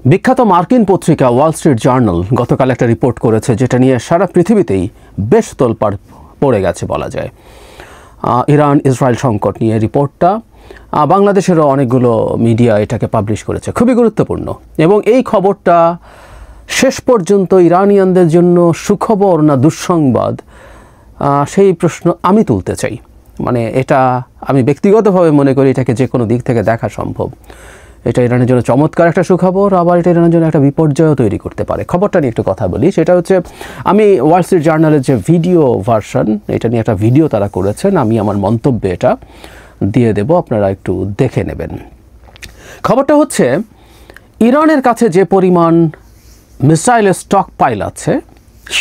বিখ্যাত মার্কিন পত্রিকা ওয়াল স্ট্রিট জার্নাল গতকাল একটা রিপোর্ট করেছে, যেটা নিয়ে সারা পৃথিবীতেই বেশ তোলপাড় পড়ে গেছে বলা যায়। ইরান ইসরায়েল সংকট নিয়ে রিপোর্টটা বাংলাদেশেরও অনেকগুলো মিডিয়া এটাকে পাবলিশ করেছে। খুবই গুরুত্বপূর্ণ এবং এই খবরটা শেষ পর্যন্ত ইরানিয়ানদের জন্য সুখবর না দুঃসংবাদ, সেই প্রশ্ন আমি তুলতে চাই। মানে এটা আমি ব্যক্তিগতভাবে মনে করি এটাকে যে কোনো দিক থেকে দেখা সম্ভব। এটা ইরানের জন্য চমৎকার একটা সুখবর, আবার এটা ইরানের জন্য একটা বিপর্যয় তৈরি করতে পারে। খবরটা নিয়ে একটু কথা বলি। সেটা হচ্ছে, আমি ওয়াল স্ট্রিট জার্নালের যে ভিডিও ভার্সন, এটা নিয়ে একটা ভিডিও তারা করেছেন, আমি আমার মন্তব্যে এটা দিয়ে দেব, আপনারা একটু দেখে নেবেন। খবরটা হচ্ছে, ইরানের কাছে যে পরিমাণ মিসাইলের স্টক পাইল আছে,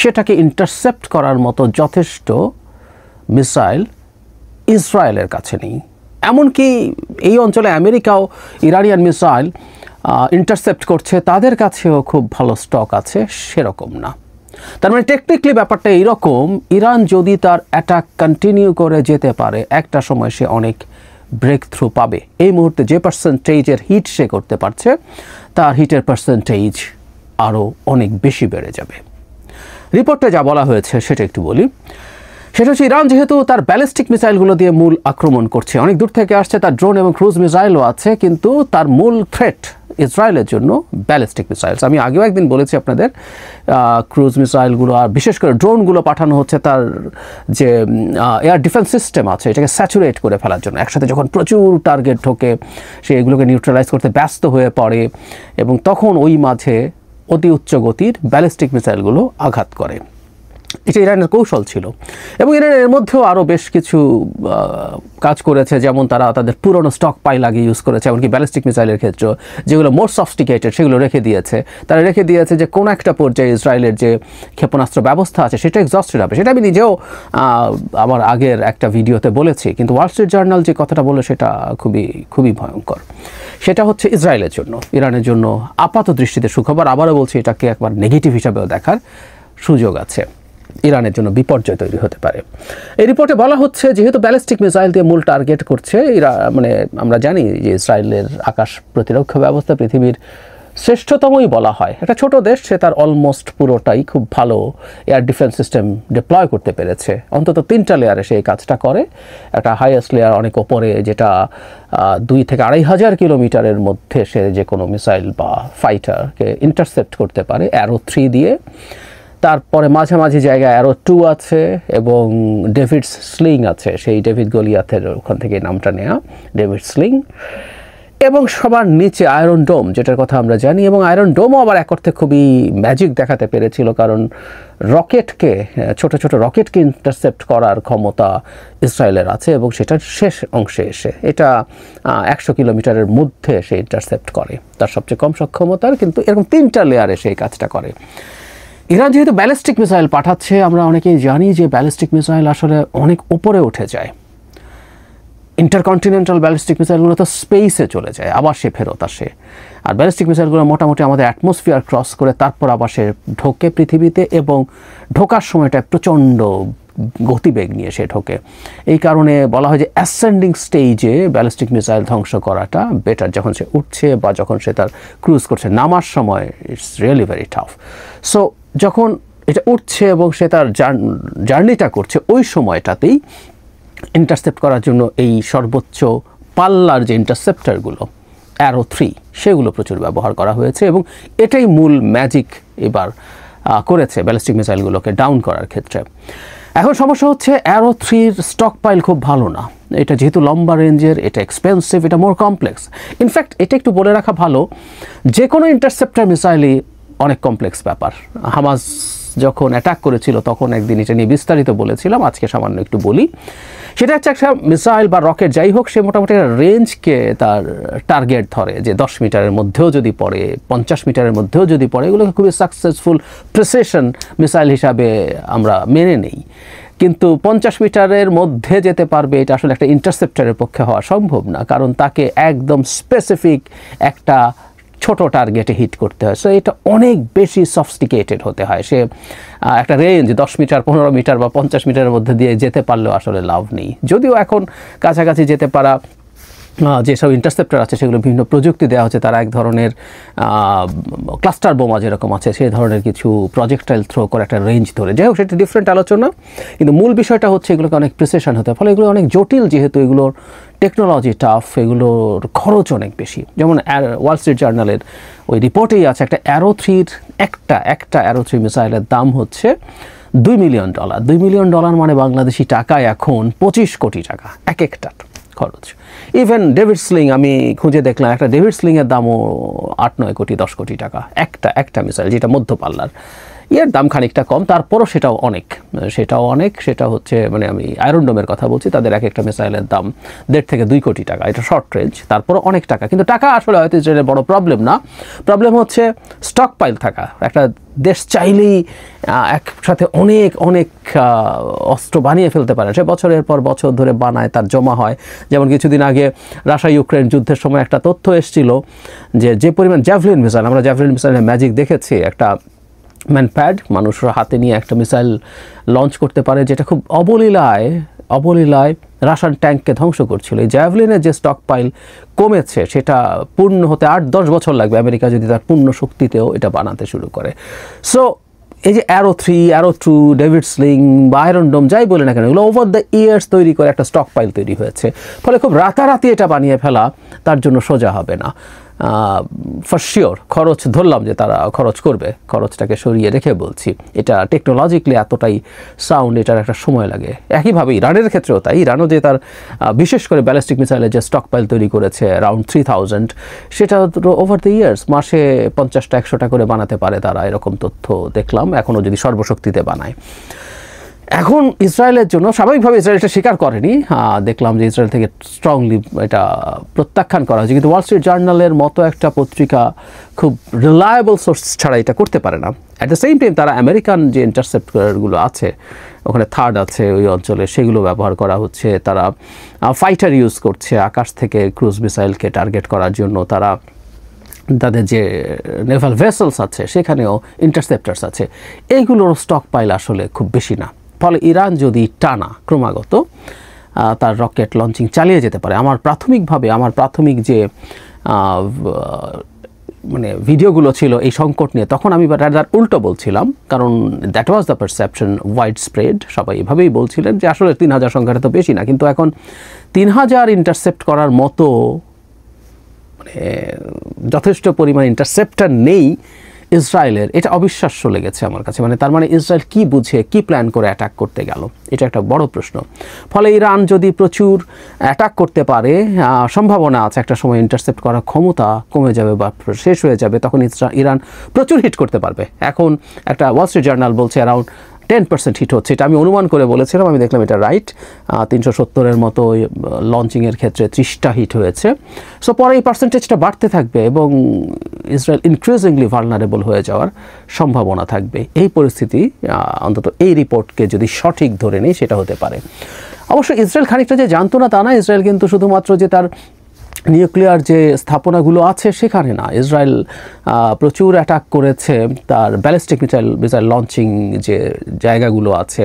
সেটাকে ইন্টারসেপ্ট করার মতো যথেষ্ট মিসাইল ইসরায়েলের কাছে নেই। এমনকি এই অঞ্চলে আমেরিকাও ইরানিয়ান মিসাইল ইন্টারসেপ্ট করছে, তাদের কাছেও খুব ভালো স্টক আছে সেরকম না। তার মানে টেকনিক্যালি ব্যাপারটা এইরকম, ইরান যদি তার অ্যাটাক কন্টিনিউ করে যেতে পারে, একটা সময় সে অনেক ব্রেক থ্রু পাবে। এই মুহূর্তে যে পার্সেন্টেজের হিট সে করতে পারছে, তার হিটের পার্সেন্টেজ আরও অনেক বেশি বেড়ে যাবে। রিপোর্টে যা বলা হয়েছে সেটা একটু বলি। সেটা হচ্ছে, ইরান যেহেতু তার ব্যালিস্টিক মিসাইলগুলো দিয়ে মূল আক্রমণ করছে, অনেক দূর থেকে আসছে, তার ড্রোন এবং ক্রুজ মিসাইলও আছে, কিন্তু তার মূল থ্রেট ইসরায়েলের জন্য ব্যালিস্টিক মিসাইলস। আমি আগেও একদিন বলেছি আপনাদের, ক্রুজ মিসাইলগুলো আর বিশেষ করে ড্রোনগুলো পাঠানো হচ্ছে তার যে এয়ার ডিফেন্স সিস্টেম আছে, এটাকে স্যাচুরেট করে ফেলার জন্য। একসাথে যখন প্রচুর টার্গেট ঢোকে, সে এগুলোকে নিউট্রালাইজ করতে ব্যস্ত হয়ে পড়ে এবং তখন ওই মাঝে অতি উচ্চ গতির ব্যালিস্টিক মিসাইলগুলো আঘাত করে। এটা ইরানের কৌশল ছিল এবং ইরানের মধ্যেও আরও বেশ কিছু কাজ করেছে, যেমন তারা তাদের পুরনো স্টক পাইল আগে ইউজ করেছে, এমনকি ব্যালিস্টিক মিসাইলের ক্ষেত্রে যেগুলো মোর সফিস্টিকেটেড সেগুলো রেখে দিয়েছে। তারা রেখে দিয়েছে যে কোনো একটা পর্যায়ে ইসরায়েলের যে ক্ষেপণাস্ত্র ব্যবস্থা আছে সেটা এক্সস্টেড হবে। সেটা আমি নিজেও আমার আগের একটা ভিডিওতে বলেছি, কিন্তু ওয়াল স্ট্রিট জার্নাল যে কথাটা বলে সেটা খুবই ভয়ঙ্কর। সেটা হচ্ছে ইসরায়েলের জন্য, ইরানের জন্য আপাত দৃষ্টিতে সুখবর। আবারও বলছি, এটাকে একবার নেগেটিভ হিসাবেও দেখার সুযোগ আছে। ইরানের জন্য বিপর্যয় তৈরি হতে পারে। এই রিপোর্টে বলা হচ্ছে, যেহেতু ব্যালিস্টিক মিসাইল দিয়ে মূল টার্গেট করছে, মানে আমরা জানি যে ইসরায়েলের আকাশ প্রতিরক্ষা ব্যবস্থা পৃথিবীর শ্রেষ্ঠতমই বলা হয়। একটা ছোট দেশ, সে তার অলমোস্ট পুরোটাই খুব ভালো এয়ার ডিফেন্স সিস্টেম ডিপ্লয় করতে পেরেছে। অন্তত 3টা লেয়ারে সে এই কাজটা করে। একটা হাইয়েস্ট লেয়ার অনেক ওপরে, যেটা 2 থেকে 2,500 কিলোমিটারের মধ্যে সে যে কোনো মিসাইল বা ফাইটারকে ইন্টারসেপ্ট করতে পারে অ্যারো 3 দিয়ে। তারপরে মাঝামাঝি জায়গায় অ্যারো 2 আছে এবং ডেভিডস স্লিং আছে, সেই ডেভিড গলিয়াথের ওখান থেকে নামটা নেওয়া, ডেভিড স্লিং। এবং সবার নিচে আয়রন ডোম, যেটার কথা আমরা জানি। এবং আয়রন ডোমও আবার এক অর্থে খুবই ম্যাজিক দেখাতে পেরেছিল, কারণ রকেটকে, ছোট ছোট রকেটকে ইন্টারসেপ্ট করার ক্ষমতা ইসরায়েলের আছে এবং সেটার শেষ অংশে এসে এটা 100 কিলোমিটারের মধ্যে সে ইন্টারসেপ্ট করে, তার সবচেয়ে কম সক্ষমতার, কিন্তু এরকম 3টা লেয়ারে সেই কাজটা করে। ইরান যেহেতু ব্যালিস্টিক মিসাইল পাঠাচ্ছে, আমরা অনেকেই জানি যে ব্যালিস্টিক মিসাইল আসলে অনেক উপরে উঠে যায়। ইন্টারকন্টিনেন্টাল ব্যালিস্টিক মিসাইলগুলো তো স্পেসে চলে যায়, আবার সে ফেরত আসে। আর ব্যালিস্টিক মিসাইলগুলো মোটামুটি আমাদের অ্যাটমসফিয়ার ক্রস করে তারপর আবার সে ঢোকে পৃথিবীতে, এবং ঢোকার সময়টা প্রচণ্ড গতিবেগ নিয়ে সে ঢোকে। এই কারণে বলা হয় যে অ্যাসেন্ডিং স্টেজে ব্যালিস্টিক মিসাইল ধ্বংস করাটা বেটার। যখন সে উঠছে বা যখন সে তার ক্রুজ করছে, নামার সময় it's really very tough. So যখন এটা উঠছে এবং সে তার জার্নিটা করছে, ওই সময়টাতেই ইন্টারসেপ্ট করার জন্য এই সর্বোচ্চ পাল্লার যে ইন্টারসেপ্টারগুলো অ্যারো 3, সেগুলো প্রচুর ব্যবহার করা হয়েছে এবং এটাই মূল ম্যাজিক এবার করেছে ব্যালিস্টিক মিসাইলগুলোকে ডাউন করার ক্ষেত্রে। এখন সমস্যা হচ্ছে, অ্যারো 3-র স্টক পাইল খুব ভালো না। এটা যেহেতু লম্বা রেঞ্জের, এটা এক্সপেন্সিভ, এটা মোর কমপ্লেক্স। ইনফ্যাক্ট এটা একটু বলে রাখা ভালো, যে কোনো ইন্টারসেপ্টার মিসাইলই অনেক কমপ্লেক্স ব্যাপার। হামাস যখন অ্যাটাক করেছিল তখন একদিন এটা নিয়ে বিস্তারিত বলেছিলাম, আজকে সামান্য একটু বলি। সেটা হচ্ছে, একটা মিসাইল বা রকেট যাই হোক, সে মোটামুটি একটা রেঞ্জকে তার টার্গেট ধরে, যে 10 মিটারের মধ্যেও যদি পড়ে, 50 মিটারের মধ্যেও যদি পড়ে, এগুলোকে খুবই সাকসেসফুল প্রিসিশন মিসাইল হিসাবে আমরা মেনে নেই। কিন্তু 50 মিটারের মধ্যে যেতে পারবে, এটা আসলে একটা ইন্টারসেপ্টারের পক্ষে হওয়া সম্ভব না, কারণ তাকে একদম স্পেসিফিক একটা ছোট টার্গেটে হিট করতে হয়। সো এটা অনেক বেশি সফিস্টিকেটেড হতে হয়। সে একটা রেঞ্জ 10 মিটার, 15 মিটার বা 50 মিটারের মধ্যে দিয়ে যেতে পারলেও আসলে লাভ নেই। যদিও এখন কাছাকাছি যেতে পারা যেসব ইন্টারসেপ্টর আছে সেগুলো বিভিন্ন প্রযুক্তি দেওয়া হচ্ছে, তারা এক ধরনের ক্লাস্টার বোমা যেরকম আছে সেই ধরনের কিছু প্রজেক্টাইল থ্রো করে একটা রেঞ্জ ধরে। যাই হোক, সেটা ডিফারেন্ট আলোচনা, কিন্তু মূল বিষয়টা হচ্ছে এগুলোকে অনেক প্রিসিশন হতে হয়, ফলে এগুলো অনেক জটিল, যেহেতু এগুলোর টেকনোলজি টাফ, এগুলোর খরচ অনেক বেশি। যেমন ওয়াল স্ট্রিট জার্নালের ওই রিপোর্টেই আছে একটা অ্যারো-3 একটা অ্যারো-3 মিসাইলের দাম হচ্ছে $2 মিলিয়ন। $2 মিলিয়ন মানে বাংলাদেশি টাকায় এখন 25 কোটি টাকা এক একটা খরচ। ইভেন ডেভিড স্লিং, আমি খুঁজে দেখলাম একটা ডেভিড স্লিংয়ের দামও 8-9 কোটি 10 কোটি টাকা একটা মিসাইল, যেটা মধ্য পাল্লার। এর দাম খানিকটা কম, তারপরও সেটাও অনেক। সেটা হচ্ছে, মানে আমি আয়রন ডোমের কথা বলছি, তাদের এক একটা মিসাইলের দাম 1.5 থেকে 2 কোটি টাকা, এটা শর্ট রেঞ্জ, তারপরও অনেক টাকা। কিন্তু টাকা আসলে হয়তো ইসরায়েলের বড় প্রবলেম না, প্রবলেম হচ্ছে স্টক পাইল থাকা। একটা দেশ চাইলেই একসাথে অনেক অস্ত্র বানিয়ে ফেলতে পারে, সে বছরের পর বছর ধরে বানায়, তার জমা হয়। যেমন কিছুদিন আগে রাশিয়া ইউক্রেন যুদ্ধের সময় একটা তথ্য এসেছিল যে পরিমাণ জ্যাভলিন মিসাইল, আমরা জ্যাভলিন মিসাইলের ম্যাজিক দেখেছি, একটা ম্যানপ্যাড মানুষরা হাতে নিয়ে একটা মিসাইল লঞ্চ করতে পারে, যেটা খুব অবলীলায় রাশিয়ান ট্যাঙ্ককে ধ্বংস করছিল। এই জ্যাভলিনের যে স্টক পাইল কমেছে, সেটা পূর্ণ হতে 8-10 বছর লাগবে আমেরিকা যদি তার পূর্ণ শক্তিতেও এটা বানাতে শুরু করে। সো এই যে অ্যারো-3, অ্যারো-2, ডেভিড স্লিং বা আয়রন ডোম যাই বলে না কেন, এগুলো ওভার দ্য ইয়ার্স তৈরি করে একটা স্টক পাইল তৈরি হয়েছে, ফলে খুব রাতারাতি এটা বানিয়ে ফেলা তার জন্য সোজা হবে না। ফর শিওর খরচ ধরলাম যে তারা খরচ করবে, খরচটাকে সরিয়ে রেখে বলছি, এটা টেকনোলজিক্যালি এতটাই সাউন্ড, এটার একটা সময় লাগে। একইভাবে ইরানের ক্ষেত্রেও তাই, ইরানও যে তার বিশেষ করে ব্যালিস্টিক মিসাইলের যে স্টক পাইল তৈরি করেছে অ্যারাউন্ড 3000, সেটা ওভার দ্য ইয়ার্স মাসে 50টা-100টা করে বানাতে পারে তারা, এরকম তথ্য দেখলাম, এখনও যদি সর্বশক্তিতে বানায়। এখন ইসরায়েলের জন্য স্বাভাবিকভাবে ইসরায়েল এটা স্বীকার করেনি, দেখলাম যে ইসরায়েল থেকে স্ট্রংলি এটা প্রত্যাখ্যান করা হয়েছে, কিন্তু ওয়াল স্ট্রিট জার্নালের মতো একটা পত্রিকা খুব রিলায়েবল সোর্স ছাড়া এটা করতে পারে না। অ্যাট দ্য সেম টাইম তারা আমেরিকান যে ইন্টারসেপ্টরগুলো আছে, ওখানে থার্ড আছে ওই অঞ্চলে, সেগুলো ব্যবহার করা হচ্ছে। তারা ফাইটার ইউজ করছে আকাশ থেকে ক্রুজ মিসাইলকে টার্গেট করার জন্য, তারা তাদের যে নেভাল ভেসেলস আছে সেখানেও ইন্টারসেপ্টার্স আছে। এইগুলোর স্টক পাইল আসলে খুব বেশি না, ফলে ইরান যদি টানা ক্রমাগত তার রকেট লঞ্চিং চালিয়ে যেতে পারে, আমার প্রাথমিক যে মানে ভিডিওগুলো ছিল এই সংকট নিয়ে, তখন আমি রাদার উল্টো বলছিলাম, কারণ that was the perception wide spread, সবাই এভাবেই বলছিলেন যে আসলে 3000 সংখ্যাটা তো বেশি না। কিন্তু এখন 3000 ইন্টারসেপ্ট করার মতো মানে যথেষ্ট পরিমাণ ইন্টারসেপ্টার নেই ইসরায়েলের, এটা অবিশ্বাস্য লেগেছে আমার কাছে। মানে তার মানে ইসরায়েল কি বুঝে, কি প্ল্যান করে অ্যাটাক করতে গেল, এটা একটা বড় প্রশ্ন। ফলে ইরান যদি প্রচুর অ্যাটাক করতে পারে, সম্ভাবনা আছে একটা সময় ইন্টারসেপ্ট করার ক্ষমতা কমে যাবে বা শেষ হয়ে যাবে, তখন ইরান প্রচুর হিট করতে পারবে। এখন একটা ওয়াল স্ট্রিট জার্নাল বলছে অ্যারাউন্ড 10% হিট হচ্ছে, এটা আমি অনুমান করে বলেছিলাম, আমি দেখলাম এটা রাইট। 370-এর মতো লঞ্চিংয়ের ক্ষেত্রে 30টা হিট হয়েছে। সো পরে এই পার্সেন্টেজটা বাড়তে থাকবে এবং ইসরায়েল ইনক্রিজিংলি ভালনারেবল হয়ে যাওয়ার সম্ভাবনা থাকবে। এই পরিস্থিতি অন্তত এই রিপোর্টকে যদি সঠিক ধরে নেই সেটা হতে পারে। অবশ্য ইসরায়েল খানিকটা যে জানতো না তা না, ইসরায়েল কিন্তু শুধুমাত্র যে তার নিউক্লিয়ার যে স্থাপনাগুলো আছে সেখানে না, ইসরায়েল প্রচুর অ্যাটাক করেছে তার ব্যালিস্টিক মিসাইল লঞ্চিং যে জায়গাগুলো আছে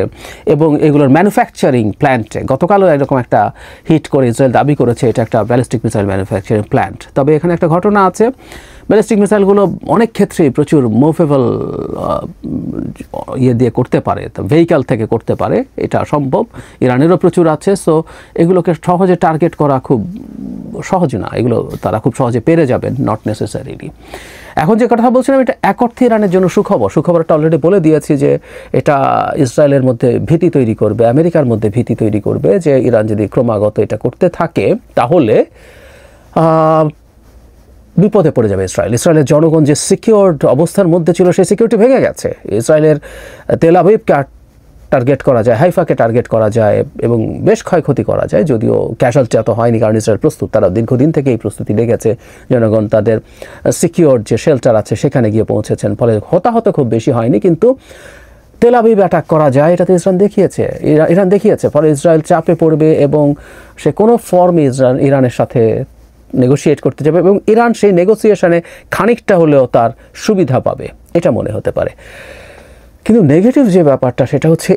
এবং এগুলোর ম্যানুফ্যাকচারিং প্ল্যান্টে। গতকালও এরকম একটা হিট করে ইসরায়েল দাবি করেছে এটা একটা ব্যালিস্টিক মিসাইল ম্যানুফ্যাকচারিং প্ল্যান্ট। তবে এখানে একটা ঘটনা আছে, ব্যালিস্টিক মিসাইলগুলো অনেক ক্ষেত্রেই প্রচুর মুভেবল দিয়ে করতে পারে, ভেহিক্যাল থেকে করতে পারে, এটা সম্ভব। ইরানেরও প্রচুর আছে। সো এগুলোকে সহজে টার্গেট করা খুব সহজ না, এগুলো তারা খুব সহজে পেরে যাবেন, নট নেসেসারিলি। এখন যে কথা বলছিলাম এটা এক অর্থে ইরানের জন্য সুখবরটা অলরেডি বলে দিয়েছি যে এটা ইসরায়েলের মধ্যে ভীতি তৈরি করবে, আমেরিকার মধ্যে ভীতি তৈরি করবে, যে ইরান যদি ক্রমাগত এটা করতে থাকে তাহলে বিপদে পড়ে যাবে ইসরায়েলের জনগণ যে সিকিউরড অবস্থার মধ্যে ছিল সেই সিকিউরিটি ভেঙে গেছে। ইসরায়েলের তেল আবিবকে টার্গেট করা যায়, হাইফাকে টার্গেট করা যায় এবং বেশ ক্ষয়ক্ষতি করা যায়, যদিও ক্যাজুয়ালিটি এত হয়নি কারণ ইসরায়েল প্রস্তুত, তারা দীর্ঘদিন থেকে এই প্রস্তুতি লেগেছে, জনগণ তাদের সিকিউরড যে শেল্টার আছে সেখানে গিয়ে পৌঁছেছেন, ফলে হতাহত খুব বেশি হয়নি। কিন্তু তেল আবিব অ্যাটাক করা যায় এটাতে ইরান দেখিয়েছে, ফলে ইসরায়েল চাপে পড়বে এবং সে কোনো ফর্মে ইরানের সাথে নেগোশিয়েট করতে যাবে এবং ইরান সেই নেগোসিয়েশনে খানিকটা হলেও তার সুবিধা পাবে, এটা মনে হতে পারে। কিন্তু নেগেটিভ যে ব্যাপারটা সেটা হচ্ছে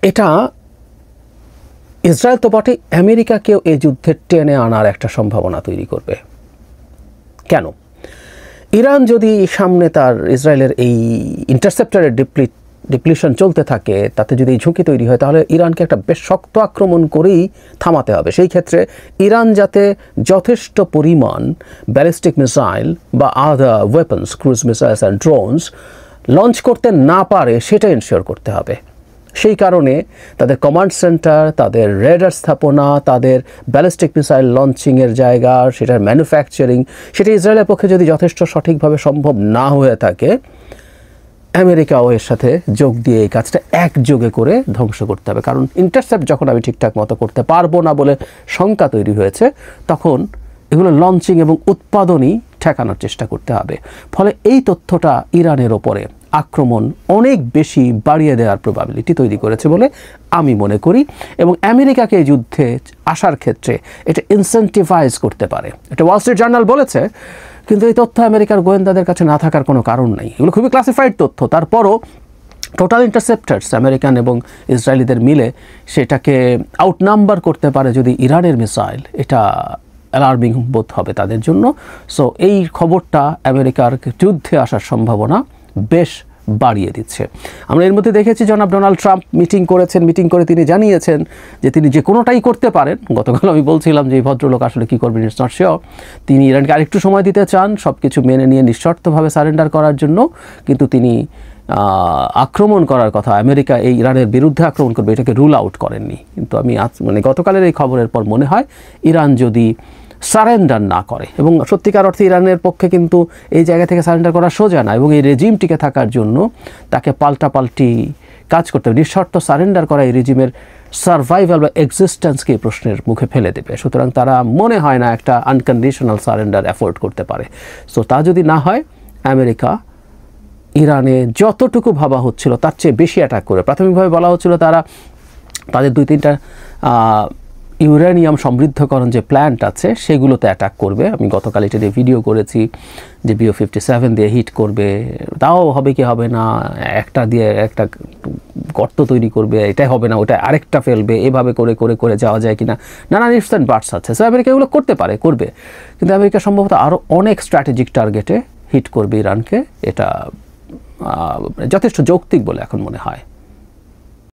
এটা ইসরায়েল তো বটে, আমেরিকাকেও এই যুদ্ধে টেনে আনার একটা সম্ভাবনা তৈরি করবে। কেন? ইরান যদি সামনে তার ইসরায়েলের এই ইন্টারসেপ্টরের ডিপ্লিশন চলতে থাকে, তাতে যদি এই ঝুঁকি তৈরি হয়, তাহলে ইরানকে একটা বেশ শক্ত আক্রমণ করেই থামাতে হবে। সেই ক্ষেত্রে ইরান যাতে যথেষ্ট পরিমাণ ব্যালিস্টিক মিসাইল বা other weapons, cruise missiles and drones launch করতে না পারে, সেটা এনশিওর করতে হবে। সেই কারণে তাদের কমান্ড সেন্টার, তাদের রেডার স্থাপনা, তাদের ব্যালিস্টিক মিসাইল লঞ্চিংয়ের জায়গা, সেটার ম্যানুফ্যাকচারিং, সেটা ইসরায়েলের পক্ষে যদি যথেষ্ট সঠিকভাবে সম্ভব না হয়ে থাকে, আমেরিকাও এর সাথে যোগ দিয়ে এই কাজটা একযোগে করে ধ্বংস করতে হবে। কারণ ইন্টারসেপ্ট যখন আমি ঠিকঠাক মতো করতে পারবো না বলে শঙ্কা তৈরি হয়েছে, তখন এগুলো লঞ্চিং এবং উৎপাদনই ঠেকানোর চেষ্টা করতে হবে। ফলে এই তথ্যটা ইরানের ওপরে আক্রমণ অনেক বেশি বাড়িয়ে দেওয়ার প্রবাবিলিটি তৈরি করেছে বলে আমি মনে করি, এবং আমেরিকাকে এই যুদ্ধে আসার ক্ষেত্রে এটা ইনসেন্টিভাইজ করতে পারে। এটা ওয়াল স্ট্রিট জার্নাল বলেছে, কিন্তু এই তথ্য আমেরিকার গোয়েন্দাদের কাছে না থাকার কোনো কারণ নেই। এগুলো খুবই ক্লাসিফাইড তথ্য। তারপরও টোটাল ইন্টারসেপ্টার্স আমেরিকান এবং ইসরায়েলিদের মিলে সেটাকে আউটনাম্বার করতে পারে যদি ইরানের মিসাইল, এটা অ্যালার্মিং বোধ হবে তাদের জন্য। সো এই খবরটা আমেরিকার যুদ্ধে আসার সম্ভাবনা বেশ বাড়িয়ে দিচ্ছে। আমরা এর মধ্যে দেখেছি জনাব ডোনাল্ড ট্রাম্প মিটিং করেছেন, মিটিং করে তিনি জানিয়েছেন যে তিনি যে কোনোটাই করতে পারেন। গতকাল আমি বলছিলাম যে এই ভদ্রলোক আসলে কী করবেন, ইটস নট শিওর। তিনি ইরানকে আরেকটু সময় দিতে চান সব কিছু মেনে নিয়ে নিঃশর্তভাবে সারেন্ডার করার জন্য, কিন্তু তিনি আক্রমণ করার কথা, আমেরিকা এই ইরানের বিরুদ্ধে আক্রমণ করবে, এটাকে রুল আউট করেননি। কিন্তু আমি গতকালের এই খবরের পর মনে হয় ইরান যদি সারেন্ডার না করে, এবং সত্যিকার অর্থে ইরানের পক্ষে কিন্তু এই জায়গা থেকে সারেন্ডার করা সোজা না, এবং এই রেজিম টিকে থাকার জন্য তাকে পাল্টাপাল্টি কাজ করতে হবে। নিঃশর্ত সারেন্ডার করা এই রেজিমের সার্ভাইভাল বা এক্সিস্টেন্সকে প্রশ্নের মুখে ফেলে দেবে। সুতরাং তারা মনে হয় না একটা আনকন্ডিশনাল সারেন্ডার অ্যাফোর্ড করতে পারে। সো তা যদি না হয়, আমেরিকা ইরানে যতটুকু ভাবা হচ্ছিল তার চেয়ে বেশি অ্যাটাক করে। প্রাথমিকভাবে বলা হচ্ছিল তাদের 2-3টা ইউরেনিয়াম সমৃদ্ধকরণ যে প্ল্যান্ট আছে সেগুলোতে অ্যাটাক করবে। আমি গতকাল এটা দিয়ে ভিডিও করেছি যে BO-57 দিয়ে হিট করবে, তাও হবে কি হবে না, একটা দিয়ে একটা গর্ত তৈরি করবে, এটাই হবে না ওটা আরেকটা ফেলবে, এভাবে করে করে করে যাওয়া যায় কিনা, নানান ইফস অ্যান্ড বাটস আছে। সো আমেরিকা এগুলো করতে পারে, করবে, কিন্তু আমেরিকা সম্ভবত আরও অনেক স্ট্র্যাটেজিক টার্গেটে হিট করবে ইরানকে। এটা যথেষ্ট যৌক্তিক বলে এখন মনে হয়।